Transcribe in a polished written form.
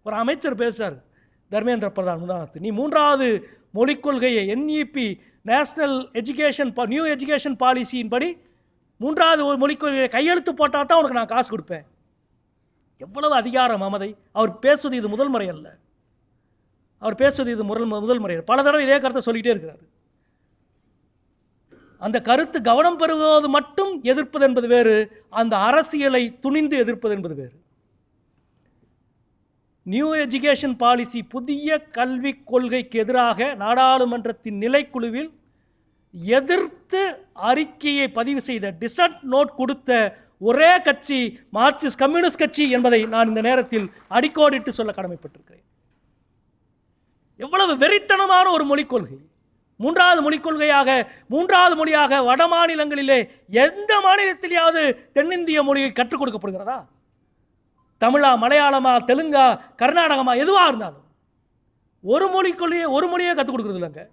ஒரு அமைச்சர் பேசுகிறார், தர்மேந்திர பிரதான் உதாரணத்து, நீ 3வது மொழிக் கொள்கையை NEP national education new education பாலிசியின் படி 3வது மொழிக் கொள்கையை கையெழுத்து போட்டால் தான் உனக்கு நான் காசு கொடுப்பேன். எவ்வளவு அதிகாரம் மமதை! அவர் பேசுவது இது முதல் முறை அல்ல. அவர் பேசுவது இது முதல் முறை. பல தடவை இதே கருத்தை சொல்லிகிட்டே இருக்கிறார். அந்த கருத்து கவனம் பெறுவது மட்டும் எதிர்ப்பது என்பது வேறு, அந்த அரசியலை துணிந்து எதிர்ப்பது என்பது வேறு. நியூ எஜுகேஷன் பாலிசி, புதிய கல்விக் கொள்கைக்கு எதிராக நாடாளுமன்றத்தின் நிலைக்குழுவில் எதிர்த்து அறிக்கையை பதிவு செய்த, டிசன்ட் நோட் கொடுத்த ஒரே கட்சி மார்க்சிஸ்ட் கம்யூனிஸ்ட் கட்சி என்பதை நான் இந்த நேரத்தில் அடிக்கோடிட்டு சொல்ல கடமைப்பட்டிருக்கிறேன். எவ்வளவு வெறித்தனமான ஒரு மொழிக் கொள்கை! 3வது மொழிக் கொள்கையாக, 3வது மொழியாக வட மாநிலங்களிலே எந்த மாநிலத்திலேயாவது தென்னிந்திய மொழியை கற்றுக் கொடுக்கப்படுகிறதா? தமிழா, மலையாளமா, தெலுங்கா, கர்நாடகமா, எதுவாக இருந்தாலும் ஒரு மொழிக் கொள்கையை ஒரு மொழியை கற்றுக் கொடுக்குறது இல்லைங்க.